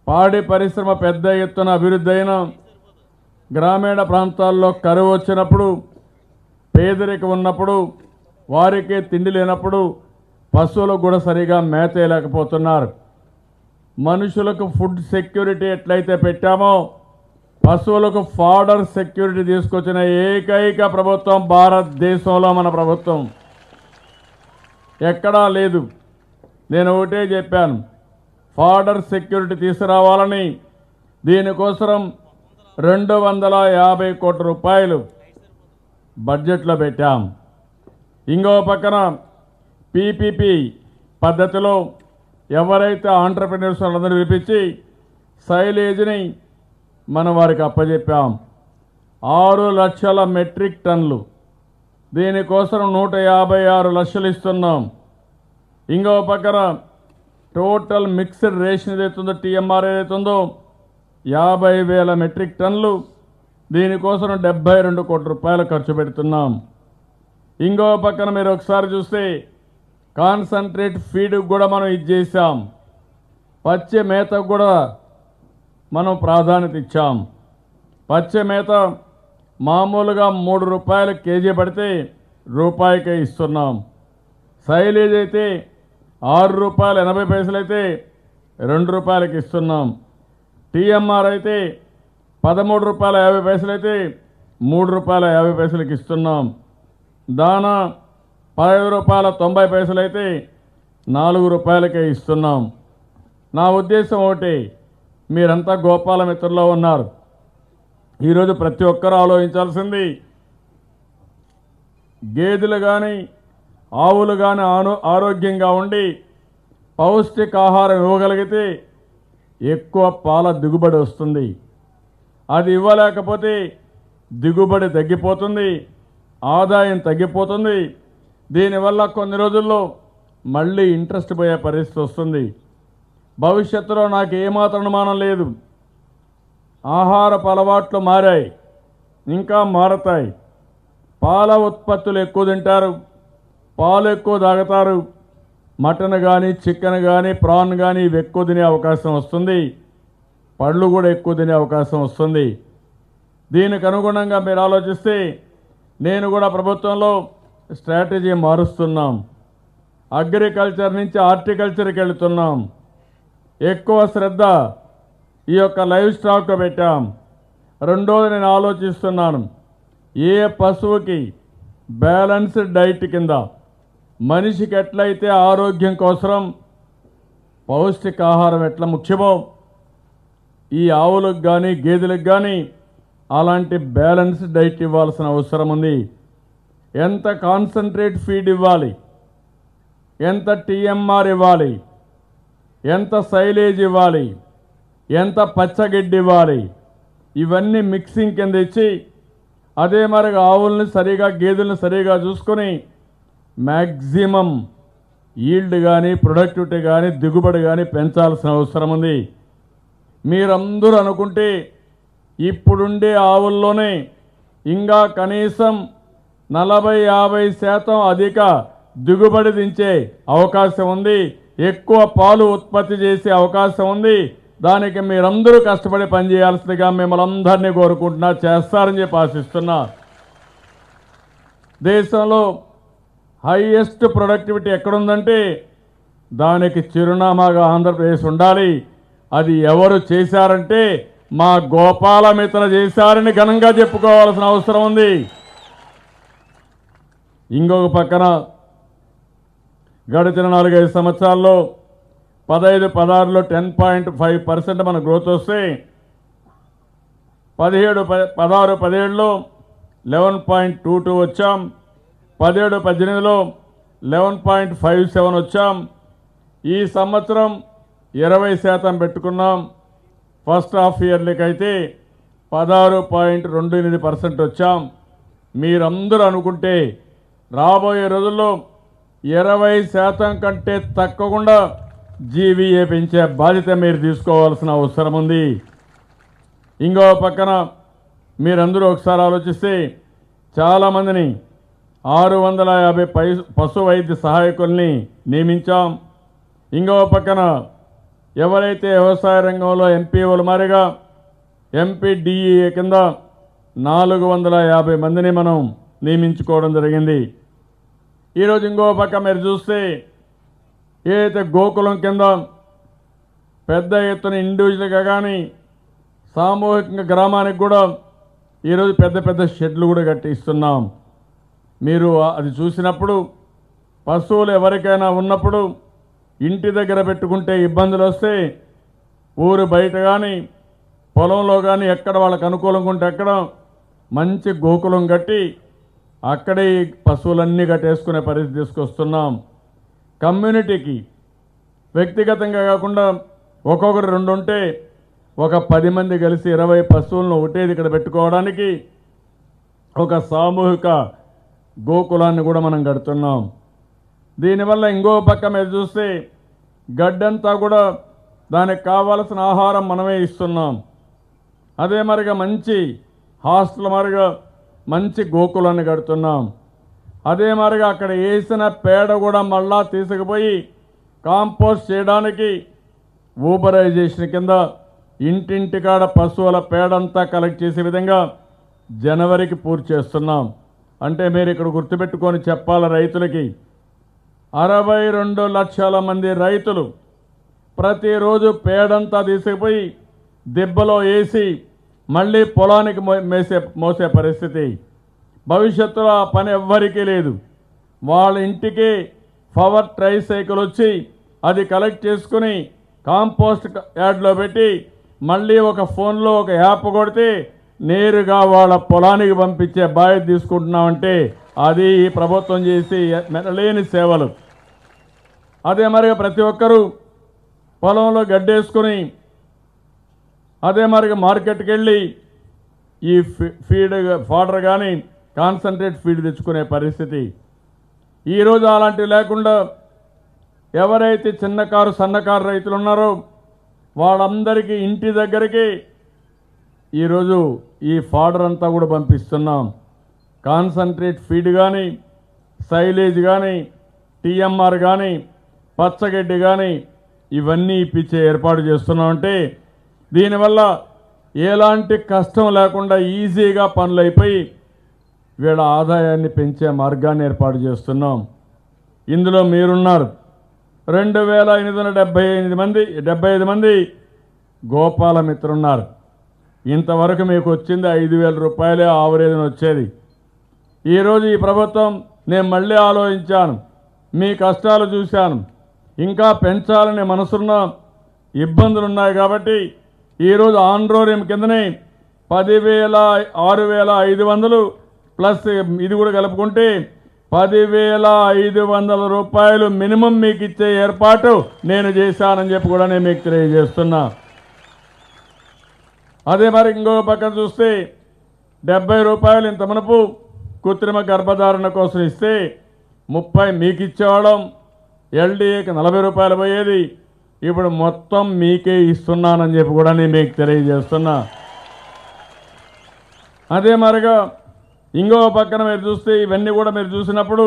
పాడి పరిశ్రమ పెద్ద ఎత్తున అభివృద్ధి అయిన గ్రామీణ ప్రాంతాల్లో కరువు వచ్చినప్పుడు, పేదరికం ఉన్నప్పుడు, వారికి తిండి లేనప్పుడు పశువులకు కూడా సరిగా మేత వేయలేకపోతున్నారు. మనుషులకు ఫుడ్ సెక్యూరిటీ ఎట్లయితే పెట్టామో పశువులకు ఫాడర్ సెక్యూరిటీ తీసుకొచ్చిన ఏకైక ప్రభుత్వం భారతదేశంలో మన ప్రభుత్వం. ఎక్కడా లేదు. నేను ఒకటే చెప్పాను, ఫాడర్ సెక్యూరిటీ తీసుకురావాలని దీనికోసం 250 కోట్ల రూపాయలు బడ్జెట్లో పెట్టాం. ఇంకో పక్కన పీపీపీ పద్ధతిలో ఎవరైతే ఆంటర్ప్రెన్యూర్స్ వాళ్ళందరూ పిలిపించి సైలేజ్ని మనం వారికి అప్పచెప్పాం. 6 లక్షల మెట్రిక్ టన్నులు, దీనికోసం 156 లక్షలు ఇస్తున్నాం. ఇంకో పక్కన టోటల్ మిక్స్డ్ రేషన్ ఏదైతుందో టీఎంఆర్ ఏదైతుందో 50,000 మెట్రిక్ టన్నులు, దీనికోసం 72 కోట్ల రూపాయలు ఖర్చు పెడుతున్నాం. ఇంకో పక్కన మీరు ఒకసారి చూస్తే కాన్సన్ట్రేట్ ఫీడ్ కూడా మనం ఇది చేశాం. పచ్చి మేతకు కూడా మనం ప్రాధాన్యత ఇచ్చాం. పచ్చి మేత మామూలుగా 3 రూపాయలు కేజీ పడితే రూపాయికే ఇస్తున్నాం. సైలేజ్ అయితే 6 రూపాయలు 80 పైసలు అయితే 2 రూపాయలకి ఇస్తున్నాం. టీఎంఆర్ అయితే 13 రూపాయల 50 పైసలు అయితే 3 రూపాయల 50 పైసలకి ఇస్తున్నాం. దానా 15 రూపాయల 90 పైసలు అయితే 4 రూపాయలకే ఇస్తున్నాం. నా ఉద్దేశం ఒకటి, మీరంతా గోపాలమిత్రలో ఉన్నారు. ఈరోజు ప్రతి ఒక్కరూ ఆలోచించాల్సింది, గేదెలు కానీ ఆవులు కానీ ఆరోగ్యంగా ఉండి పౌష్టికాహారం ఇవ్వగలిగితే ఎక్కువ పాల దిగుబడి వస్తుంది. అది ఇవ్వలేకపోతే దిగుబడి తగ్గిపోతుంది, ఆదాయం తగ్గిపోతుంది. దీనివల్ల కొన్ని రోజుల్లో మళ్ళీ ఇంట్రెస్ట్ పోయే పరిస్థితి వస్తుంది. భవిష్యత్తులో నాకు ఏమాత్రం అనుమానం లేదు. ఆహారపు అలవాట్లు మారాయి, ఇంకా మారతాయి. పాల ఉత్పత్తులు ఎక్కువ తింటారు, పాలు ఎక్కువ తాగుతారు. మటన్ కానీ, చికెన్ కానీ, ప్రాన్ కానీ ఇవి ఎక్కువ తినే అవకాశం వస్తుంది. పళ్ళు కూడా ఎక్కువ తినే అవకాశం వస్తుంది. దీనికి అనుగుణంగా మీరు ఆలోచిస్తే నేను కూడా ప్రభుత్వంలో స్ట్రాటజీ మారుస్తున్నాం. అగ్రికల్చర్ నుంచి హార్టికల్చర్కి వెళుతున్నాం. ఎక్కువ శ్రద్ధ ఈ యొక్క లైవ్ స్టాక్లో పెట్టాం. రెండోది నేను ఆలోచిస్తున్నాను, ఏ పశువుకి బ్యాలెన్స్డ్ డైట్ కింద మనిషికి ఎట్లయితే ఆరోగ్యం కోసం పౌష్టికాహారం ఎట్లా ముఖ్యమో ఈ ఆవులకు కానీ గేదెలకు కానీ అలాంటి బ్యాలెన్స్డ్ డైట్ ఇవ్వాల్సిన అవసరం ఉంది. ఎంత కాన్సన్ట్రేట్ ఫీడ్ ఇవ్వాలి, ఎంత టీఎంఆర్ ఇవ్వాలి, ఎంత సైలేజ్ ఇవ్వాలి, ఎంత పచ్చగడ్డి ఇవ్వాలి, ఇవన్నీ మిక్సింగ్ కింద ఇచ్చి అదే మరిగా ఆవుల్ని సరిగా గేదెలను సరిగా చూసుకొని మ్యాక్సిమం ఈల్డ్ కానీ ప్రొడక్టివిటీ కానీ దిగుబడి కానీ పెంచాల్సిన అవసరం ఉంది. మీరందరూ అనుకుంటే ఇప్పుడుండే ఆవుల్లోనే ఇంకా కనీసం 40-50% అధిక దిగుబడి దించే అవకాశం ఉంది, ఎక్కువ పాలు ఉత్పత్తి చేసే అవకాశం ఉంది. దానికి మీరందరూ కష్టపడి పనిచేయాల్సిందిగా మిమ్మల్ని అందరినీ కోరుకుంటున్నా, చేస్తారని చెప్పి ఆశిస్తున్నా. దేశంలో హైయెస్ట్ ప్రొడక్టివిటీ ఎక్కడుందంటే దానికి చిరునామాగా ఆంధ్రప్రదేశ్ ఉండాలి. అది ఎవరు చేశారంటే మా గోపాలమిత్ర చేశారని ఘనంగా చెప్పుకోవాల్సిన అవసరం ఉంది. ఇంకొక పక్కన గడిచిన 4-5 సంవత్సరాల్లో 15-16లో 10.5% మన గ్రోత్ వస్తే 16-17లో 11.22 వచ్చాం, 17-18లో 11.57 వచ్చాం. ఈ సంవత్సరం 20% పెట్టుకున్నాం. ఫస్ట్ హాఫ్ ఇయర్లీకి అయితే 16.28% వచ్చాం. మీరందరూ అనుకుంటే రాబోయే రోజుల్లో 20% కంటే తగ్గకుండా జీవీఏ పెంచే బాధ్యత మీరు తీసుకోవాల్సిన అవసరం ఉంది. ఇంకో పక్కన మీరందరూ ఒకసారి ఆలోచిస్తే చాలామందిని 650 పశు వైద్య సహాయకుల్ని నియమించాం. ఇంకో పక్కన ఎవరైతే వ్యవసాయ రంగంలో ఎంపీఓలు మారిగా ఎంపీడీఈఏ కింద 450 మందిని మనం నియమించుకోవడం జరిగింది. ఈరోజు ఇంకో పక్క మీరు చూస్తే ఏదైతే గోకులం కింద పెద్ద ఎత్తున ఇండివిజువల్గా కానీ సామూహికంగా గ్రామానికి కూడా ఈరోజు పెద్ద పెద్ద షెడ్లు కూడా కట్టిస్తున్నాం. మీరు అది చూసినప్పుడు పశువులు ఎవరికైనా ఉన్నప్పుడు ఇంటి దగ్గర పెట్టుకుంటే ఇబ్బందులు వస్తే ఊరు బయట కానీ పొలంలో కానీ ఎక్కడ వాళ్ళకు అనుకూలంగా ఉంటే అక్కడ మంచి గోకులం కట్టి అక్కడే ఈ పశువులన్నీ కట్టేసుకునే పరిస్థితి తీసుకొస్తున్నాం. కమ్యూనిటీకి వ్యక్తిగతంగా కాకుండా ఒక్కొక్కరు 2 ఉంటే ఒక 10 మంది కలిసి 20 పశువులను ఒకటేది ఇక్కడ పెట్టుకోవడానికి ఒక సామూహిక గోకులాన్ని కూడా మనం కడుతున్నాం. దీనివల్ల ఇంకో పక్క మీరు చూస్తే గడ్డంతా కూడా దానికి కావాల్సిన ఆహారం మనమే ఇస్తున్నాం. అదే మరిగా మంచి హాస్టల్ మరిగా మంచి గోకులాన్ని కడుతున్నాం. అదే మరిగా అక్కడ వేసిన పేడ కూడా మళ్ళా తీసుకుపోయి కాంపోస్ట్ చేయడానికి ఊబరైజేషన్ కింద ఇంటింటికాడ పశువుల పేడంతా కలెక్ట్ చేసే విధంగా జనవరికి పూర్తి చేస్తున్నాం. అంటే మీరు ఇక్కడ గుర్తుపెట్టుకొని చెప్పాలి, రైతులకి 62 లక్షల మంది రైతులు ప్రతిరోజు పేడంతా తీసుకుపోయి దిబ్బలో వేసి మళ్ళీ పొలానికి మోసే పరిస్థితి. భవిష్యత్తులో ఆ పని ఎవ్వరికీ లేదు. వాళ్ళ ఇంటికి పవర్ ట్రై సైకిల్ వచ్చి అది కలెక్ట్ చేసుకుని కాంపోస్ట్ యార్డ్లో పెట్టి మళ్ళీ ఒక ఫోన్లో ఒక యాప్ కొడితే నేరుగా వాళ్ళ పొలానికి పంపించే బాధ్యత తీసుకుంటున్నామంటే అది ఈ ప్రభుత్వం చేసి మెనలేని సేవలు. అదే మరిగా ప్రతి ఒక్కరూ పొలంలో గడ్డేసుకుని అదే మరిగా మార్కెట్కి వెళ్ళి ఈ ఫీడ్ ఫాడర్ కానీ కాన్సన్ట్రేట్ ఫీడ్ తెచ్చుకునే పరిస్థితి. ఈరోజు అలాంటివి లేకుండా ఎవరైతే చిన్నకారు సన్నకారు రైతులు ఉన్నారో వాళ్ళందరికీ ఇంటి దగ్గరికి ఈరోజు ఈ ఫాడర్ అంతా కూడా పంపిస్తున్నాం. కాన్సన్ట్రేట్ ఫీడ్ కానీ, సైలేజ్ కానీ, టీఎంఆర్ కానీ, పచ్చగడ్డి కానీ ఇవన్నీ ఇప్పించే ఏర్పాటు చేస్తున్నామంటే దీనివల్ల ఎలాంటి కష్టం లేకుండా ఈజీగా పనులు అయిపోయి వీళ్ళ ఆదాయాన్ని పెంచే మార్గాన్ని ఏర్పాటు చేస్తున్నాం. ఇందులో మీరున్నారు. 2875 మంది గోపాల మిత్రున్నారు. ఇంతవరకు మీకు వచ్చింది 5,000 రూపాయలే ఆవరేజ్న వచ్చేది. ఈరోజు ఈ ప్రభుత్వం నేను మళ్ళీ ఆలోచించాను, మీ కష్టాలు చూశాను, ఇంకా పెంచాలనే మనసున్న ఇబ్బందులు ఉన్నాయి కాబట్టి ఈరోజు ఆండ్రోరియం కిందనే 10,000 6,500 ప్లస్ ఇది కూడా కలుపుకుంటే 10,500 రూపాయలు మినిమం మీకు ఇచ్చే ఏర్పాటు నేను చేశానని చెప్పి కూడా నేను మీకు తెలియజేస్తున్నా. అదే మరి ఇంకో పక్కన చూస్తే 70 రూపాయలు ఇంత మునుపు కృత్రిమ గర్భధారణ కోసం ఇస్తే 30 మీకు ఇచ్చేవాళ్ళం, ఎల్డీఏకి 40 రూపాయలు పోయేది, ఇప్పుడు మొత్తం మీకే ఇస్తున్నానని చెప్పి కూడా నేను మీకు తెలియజేస్తున్నా. అదే మరిగా ఇంకో పక్కన మీరు చూస్తే ఇవన్నీ కూడా మీరు చూసినప్పుడు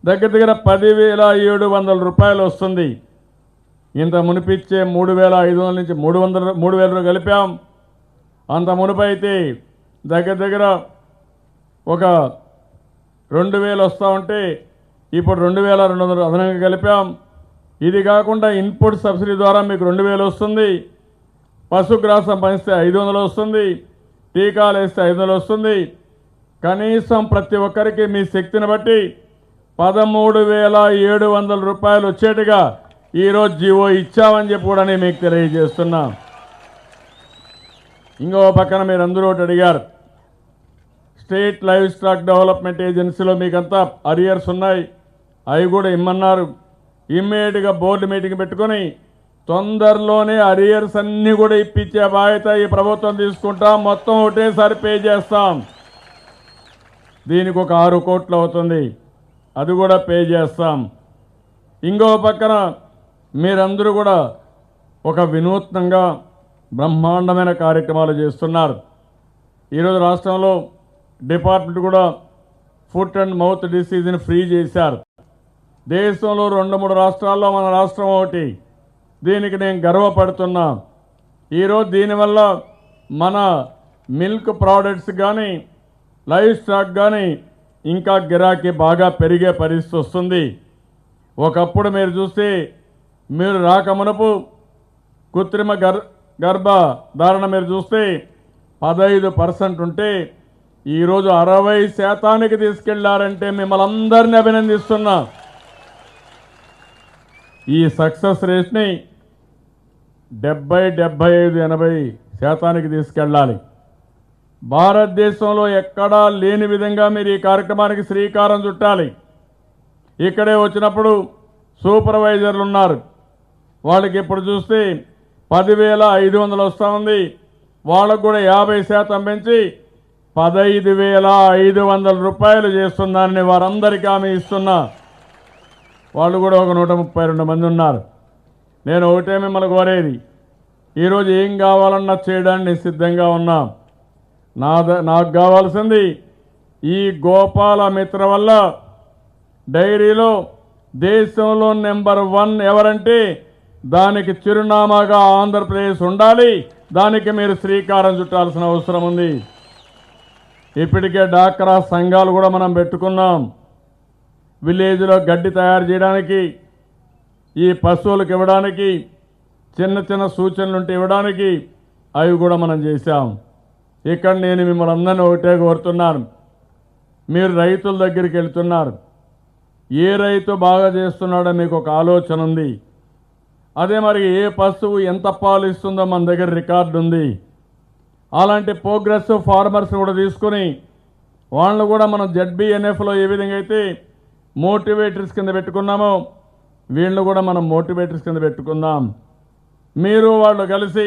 దగ్గర 10,700 రూపాయలు వస్తుంది. ఇంత మునిపిచ్చే 3,500 నుంచి 3,000 కలిపాం. అంత మునుపు అయితే దగ్గర ఒక 2,000 వస్తూ ఉంటే ఇప్పుడు 2,200 అదనంగా కలిపాం. ఇది కాకుండా ఇన్పుట్ సబ్సిడీ ద్వారా మీకు 2,000 వస్తుంది. పశుగ్రాసం పంచితే 500 వస్తుంది. టీకాలు వేస్తే 500 వస్తుంది. కనీసం ప్రతి ఒక్కరికి మీ శక్తిని బట్టి 13,700 రూపాయలు వచ్చేట్టుగా ఈరోజు జీవో ఇచ్చామని చెప్పి కూడా నేను మీకు తెలియజేస్తున్నా. ఇంకో పక్కన మీరు అందరూ ఒకటి అడిగారు, స్టేట్ లైవ్ స్టాక్ డెవలప్మెంట్ ఏజెన్సీలో మీకంతా అరియర్స్ ఉన్నాయి, అవి కూడా ఇమ్మన్నారు. ఇమ్మీడియట్గా బోర్డు మీటింగ్ పెట్టుకొని తొందరలోనే అరియర్స్ అన్నీ కూడా ఇప్పించే బాధ్యత ఈ ప్రభుత్వం తీసుకుంటాం. మొత్తం ఒకటేసారి పే చేస్తాం. దీనికి ఒక 6 కోట్లు అవుతుంది, అది కూడా పే చేస్తాం. ఇంకో పక్కన మీరందరూ కూడా ఒక వినూత్నంగా బ్రహ్మాండమైన కార్యక్రమాలు చేస్తున్నారు. ఈరోజు రాష్ట్రంలో డిపార్ట్మెంట్ కూడా ఫుట్ అండ్ మౌత్ డిసీజ్ని ఫ్రీ చేశారు. దేశంలో 2-3 రాష్ట్రాల్లో మన రాష్ట్రం ఒకటి. దీనికి నేను గర్వపడుతున్నా. ఈరోజు దీనివల్ల మన మిల్క్ ప్రోడక్ట్స్ కానీ లైవ్ స్టాక్ కానీ ఇంకా గిరాకీ బాగా పెరిగే పరిస్థితి వస్తుంది. ఒకప్పుడు మీరు చూస్తే మీరు రాకమునపు కృత్రిమ గర్భధారణ మీరు చూస్తే 15% ఉంటే ఈరోజు 60% తీసుకెళ్లారంటే మిమ్మల్ని అందరినీ అభినందిస్తున్నా. ఈ సక్సెస్ రేట్ని 70, 75, 80% తీసుకెళ్ళాలి. భారతదేశంలో ఎక్కడా లేని విధంగా మీరు ఈ కార్యక్రమానికి శ్రీకారం చుట్టాలి. ఇక్కడే వచ్చినప్పుడు సూపర్వైజర్లు ఉన్నారు, వాళ్ళకి ఇప్పుడు చూస్తే 10,500 వస్తూ ఉంది. వాళ్ళకు కూడా 50% పెంచి 15,500 రూపాయలు చేస్తుందని వారందరికీ హామీ ఇస్తున్నా. వాళ్ళు కూడా ఒక 132 మంది ఉన్నారు. నేను ఒకటే మిమ్మల్ని కోరేది, ఈరోజు ఏం కావాలన్నా చేయడానికి సిద్ధంగా ఉన్నా. నాకు కావాల్సింది ఈ గోపాల మిత్ర వల్ల డైరీలో దేశంలో నెంబర్ 1 ఎవరంటే దానికి చిరునామాగా ఆంధ్రప్రదేశ్ ఉండాలి. దానికి మీరు శ్రీకారం చుట్టాల్సిన అవసరం ఉంది. ఇప్పటికే డాక్రా సంఘాలు కూడా మనం పెట్టుకున్నాం. విలేజ్లో గడ్డి తయారు చేయడానికి, ఈ పశువులకు ఇవ్వడానికి, చిన్న సూచనలు ఉంటే ఇవ్వడానికి అవి కూడా మనం చేశాం. ఇక్కడ నేను మిమ్మల్ని అందరినీ ఒకటే కోరుతున్నాను, మీరు రైతుల దగ్గరికి వెళ్తున్నారు. ఏ రైతు బాగా చేస్తున్నాడో మీకు ఒక ఆలోచన ఉంది. అదే మరి ఏ పశువు ఎంత పాలు ఇస్తుందో మన దగ్గర రికార్డు ఉంది. అలాంటి ప్రోగ్రెసివ్ ఫార్మర్స్ కూడా తీసుకొని వాళ్ళను కూడా మనం ZBNFలో ఏ విధంగా అయితే మోటివేటర్స్ కింద పెట్టుకున్నామో వీళ్ళను కూడా మనం మోటివేటర్స్ కింద పెట్టుకుందాం. మీరు వాళ్ళు కలిసి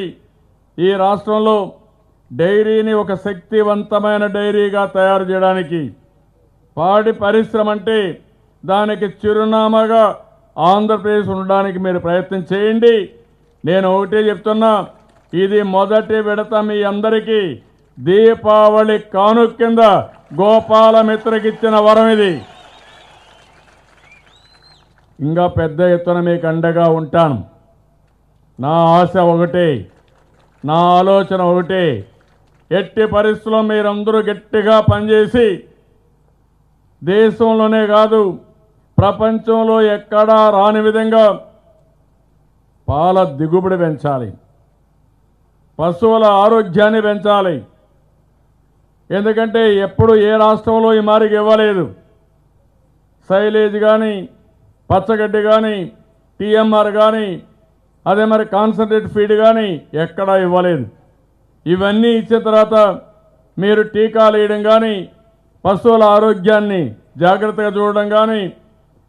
ఈ రాష్ట్రంలో డైరీని ఒక శక్తివంతమైన డైరీగా తయారు చేయడానికి, పాడి పరిశ్రమ అంటే దానికి చిరునామాగా ఆంధ్రప్రదేశ్ ఉండడానికి మీరు ప్రయత్నం చేయండి. నేను ఒకటే చెప్తున్నా, ఇది మొదటి విడత మీ అందరికీ దీపావళి కానుక కింద గోపాలమిత్రకి ఇచ్చిన వరం ఇది. ఇంకా పెద్ద ఎత్తున మీకు అండగా ఉంటాను. నా ఆశ ఒకటే, నా ఆలోచన ఒకటే, ఎట్టి పరిస్థితుల్లో మీరందరూ గట్టిగా పనిచేసి దేశంలోనే కాదు ప్రపంచంలో ఎక్కడా రాని విధంగా పాల దిగుబడి పెంచాలి, పశువుల ఆరోగ్యాన్ని పెంచాలి. ఎందుకంటే ఎప్పుడు ఏ రాష్ట్రంలో ఈ మారికి ఇవ్వలేదు. సైలేజ్ కానీ, పచ్చగడ్డి కానీ, టీఎంఆర్ కానీ, అదే మరి కాన్సన్ట్రేట్ ఫీడ్ కానీ ఎక్కడా ఇవ్వలేదు. ఇవన్నీ ఇచ్చిన తర్వాత మీరు టీకాలు వేయడం కానీ, పశువుల ఆరోగ్యాన్ని జాగ్రత్తగా చూడడం కానీ,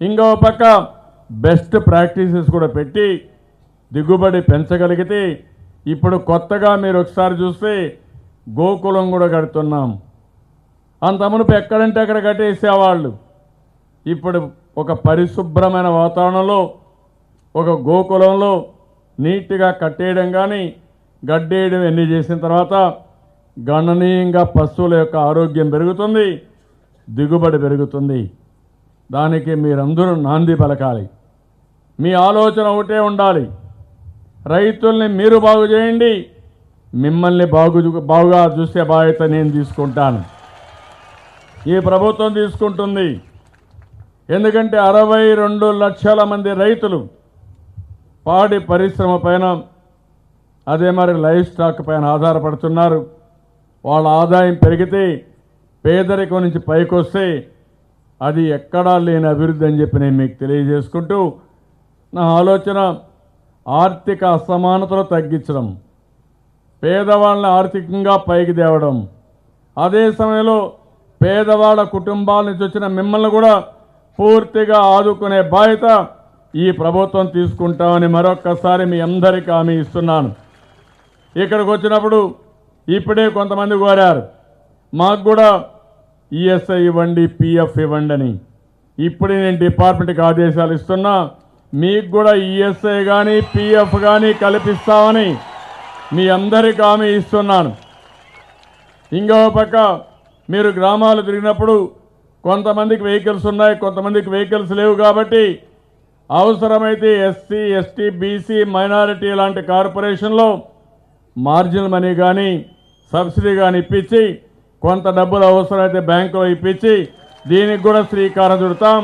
ఇంకో పక్క బెస్ట్ ప్రాక్టీసెస్ కూడా పెట్టి దిగుబడి పెంచగలిగితే, ఇప్పుడు కొత్తగా మీరు ఒకసారి చూస్తే గోకులం కూడా కడుతున్నాం. అంత మునుపు ఎక్కడంటే అక్కడ కట్టేసేవాళ్ళు. ఇప్పుడు ఒక పరిశుభ్రమైన వాతావరణంలో ఒక గోకులంలో నీట్గా కట్టేయడం కానీ, గడ్డేయడం ఎన్ని చేసిన తర్వాత గణనీయంగా పశువుల యొక్క ఆరోగ్యం పెరుగుతుంది, దిగుబడి పెరుగుతుంది. దానికి మీరందరూ నాంది పలకాలి. మీ ఆలోచన ఒకటే ఉండాలి, రైతుల్ని మీరు బాగు చేయండి, మిమ్మల్ని బాగుగా చూసే బాధ్యత నేను తీసుకుంటాను, ఈ ప్రభుత్వం తీసుకుంటుంది. ఎందుకంటే 62 లక్షల మంది రైతులు పాడి పరిశ్రమ పైన, అదే మరి లైఫ్ స్టాక్ పైన ఆధారపడుతున్నారు. వాళ్ళ ఆదాయం పెరిగితే, పేదరికం నుంచి పైకొస్తే అది ఎక్కడా లేని అభివృద్ధి అని చెప్పి నేను మీకు తెలియజేసుకుంటూ, నా ఆలోచన ఆర్థిక అసమానతలు తగ్గించడం, పేదవాళ్ళని ఆర్థికంగా పైకి తేవడం, అదే సమయంలో పేదవాళ్ళ కుటుంబాల నుంచి వచ్చిన మిమ్మల్ని కూడా పూర్తిగా ఆదుకునే బాధ్యత ఈ ప్రభుత్వం తీసుకుంటామని మరొక్కసారి మీ అందరికీ హామీ ఇస్తున్నాను. ఇక్కడికి వచ్చినప్పుడు ఇప్పుడే కొంతమంది కోరారు, మాకు కూడా ఈఎస్ఐ ఇవ్వండి, పిఎఫ్ ఇవ్వండి అని. ఇప్పుడే నేను డిపార్ట్మెంట్కి ఆదేశాలు ఇస్తున్నా, మీకు కూడా ఈఎస్ఐ కానీ పిఎఫ్ కానీ కల్పిస్తామని మీ అందరికీ హామీ ఇస్తున్నాను. ఇంకో పక్క మీరు గ్రామాలు తిరిగినప్పుడు కొంతమందికి వెహికల్స్ ఉన్నాయి, కొంతమందికి వెహికల్స్ లేవు. కాబట్టి అవసరమైతే ఎస్సీ, ఎస్టీ, బీసీ, మైనారిటీ లాంటి కార్పొరేషన్లో మార్జినల్ మనీ కానీ సబ్సిడీ కానీ ఇప్పించి, కొంత డబ్బులు అవసరమైతే బ్యాంకులో ఇప్పించి దీనికి కూడా శ్రీకారం చుడతాం.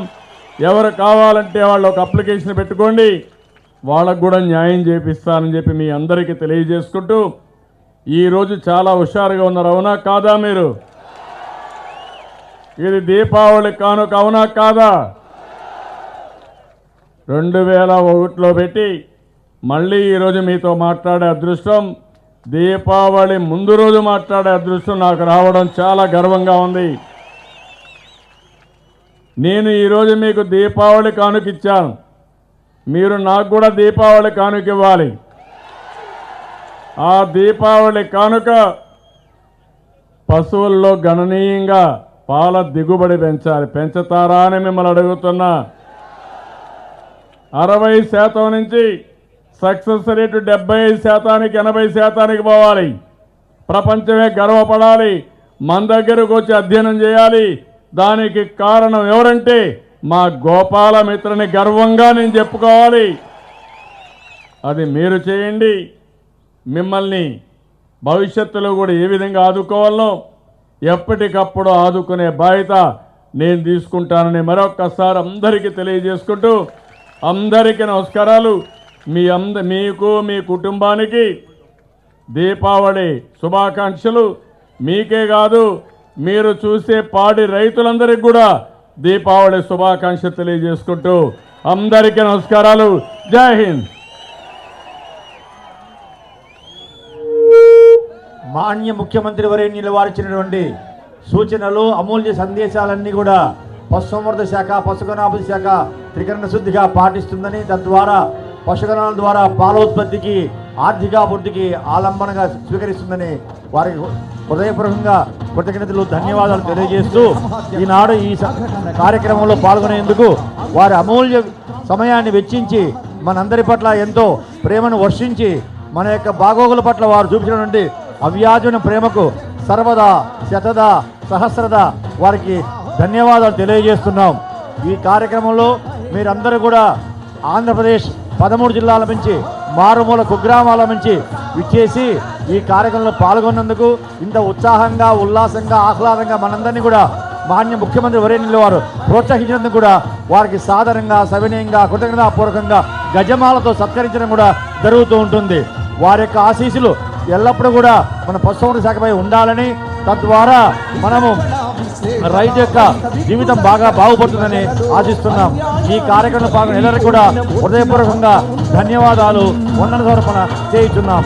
ఎవరు కావాలంటే వాళ్ళు ఒక అప్లికేషన్ పెట్టుకోండి, వాళ్ళకు కూడా న్యాయం చేపిస్తానని చెప్పి మీ అందరికీ తెలియజేసుకుంటూ, ఈరోజు చాలా హుషారుగా ఉన్నారు, అవునా కాదా? మీరు ఇది దీపావళి కానుక అవునా కాదా? 2001లో పెట్టి మళ్ళీ ఈరోజు మీతో మాట్లాడే అదృష్టం, దీపావళి ముందు రోజు మాట్లాడే అదృష్టం నాకు రావడం చాలా గర్వంగా ఉంది. నేను ఈరోజు మీకు దీపావళి కానుక ఇచ్చాను, మీరు నాకు కూడా దీపావళి కానుక ఇవ్వాలి. ఆ దీపావళి కానుక పశువుల్లో గణనీయంగా పాల దిగుబడి పెంచాలి. పెంచుతారా అని మిమ్మల్ని అడుగుతున్నా. 60% నుంచి సక్సెస్ రేటు 75%, 80% పోవాలి. ప్రపంచమే గర్వపడాలి, మన దగ్గరకు వచ్చి అధ్యయనం చేయాలి. దానికి కారణం ఎవరంటే మా గోపాలమిత్రని గర్వంగా నేను చెప్పుకోవాలి. అది మీరు చేయండి. మిమ్మల్ని భవిష్యత్తులో కూడా ఏ విధంగా ఆదుకోవాలో ఎప్పటికప్పుడు ఆదుకునే బాధ్యత నేను తీసుకుంటానని మరొక్కసారి అందరికీ తెలియజేసుకుంటూ, అందరికీ నమస్కారాలు. మీకు మీ కుటుంబానికి దీపావళి శుభాకాంక్షలు. మీకే కాదు, మీరు చూసే పాడి రైతులందరికీ కూడా దీపావళి శుభాకాంక్షలు తెలియజేసుకుంటూ అందరికీ నమస్కారాలు. జై హింద్. మాన్య ముఖ్యమంత్రి వర్యులు వారిచ్చినటువంటి సూచనలు, అమూల్య సందేశాలన్నీ కూడా పశుసంవర్ధక శాఖ, పశుగణాభివృద్ధి శాఖ త్రికరణ శుద్ధిగా పాటిస్తుందని, తద్వారా పశుగణాల ద్వారా పాలోత్పత్తికి ఆర్థికాభివృద్ధికి ఆలంబనగా స్వీకరిస్తుందని వారికి హృదయపూర్వకంగా కృతజ్ఞతలు ధన్యవాదాలు తెలియజేస్తూ ఈనాడు ఈ కార్యక్రమంలో పాల్గొనేందుకు వారి అమూల్య సమయాన్ని వెచ్చించి మనందరి పట్ల ఎంతో ప్రేమను వర్షించి మన యొక్క బాగోగుల పట్ల వారు చూపించినటువంటి అవ్యాజమైన ప్రేమకు సర్వదా శతదా సహస్రదా వారికి ధన్యవాదాలు తెలియజేస్తున్నాం. ఈ కార్యక్రమంలో మీరందరూ కూడా ఆంధ్రప్రదేశ్ 13 జిల్లాల నుంచి మారుమూల కుగ్రామాల నుంచి విచ్చేసి ఈ కార్యక్రమంలో పాల్గొన్నందుకు ఇంత ఉత్సాహంగా ఉల్లాసంగా ఆహ్లాదంగా మనందరినీ కూడా మాన్య ముఖ్యమంత్రి వర్యులు వారు ప్రోత్సహించినందుకు కూడా వారికి సాదరంగా సవినయంగా కృతజ్ఞతాపూర్వకంగా గజమాలతో సత్కరించడం కూడా జరుగుతూ ఉంటుంది. వారి యొక్క ఆశీస్సులు ఎల్లప్పుడూ కూడా మన పశుసంవర్ధక శాఖపై ఉండాలని, తద్వారా మనము రైతు యొక్క జీవితం బాగా బాగుపడుతుందని ఆశిస్తున్నాం. ఈ కార్యక్రమంలో పాల్గొన్న ಎಲ್ಲರಿಗೂ కూడా హృదయపూర్వకంగా ధన్యవాదాలు వందన సమర్పణ చేస్తున్నాం.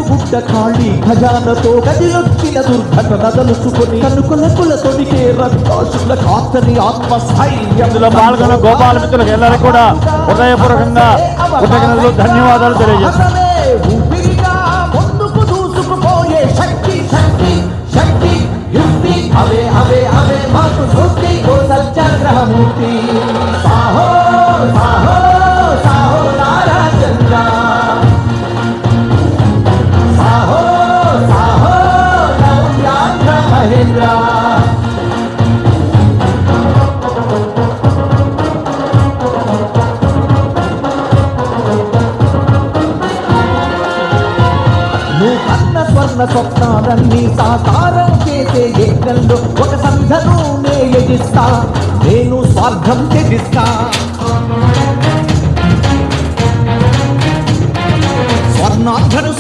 గుడ్డ ఖాళీ ఖజానతో గదిలొచ్చిన దుర్ఘటన తలుచుకొని కనుకొలకుల తొడిగే రక్తాశుల కాంతని ఆత్మస్థైర్యం. ఇందులో పాల్గొన్న గోపాల మిత్రులకు ಎಲ್ಲರಿಗೂ కూడా హృదయపూర్వకంగా కృతజ్ఞతలు ధన్యవాదాలు తెలియజేస్తున్నాం. ఊపిరిగా ముందుకు దూసుకుపోయే శక్తి శక్తి శక్తి యుక్తి అవే అవే అవే మాకు స్ఫూర్తి ఓ సత్యాగ్రహమూర్తి. సాహో సాహో సాహో నారాచంద్ర, సాహో సాహో నవ్యాంధ్ర మహేంద్ర. నువ్వు కన్న స్వర్ణ స్వప్నాలన్నీ సాకారం చేసే యజ్ఞంలో ఒక సంఘను నే యజిస్తా, నేను స్వార్థం త్యజిస్తా. స్వర్ణాంధ్రను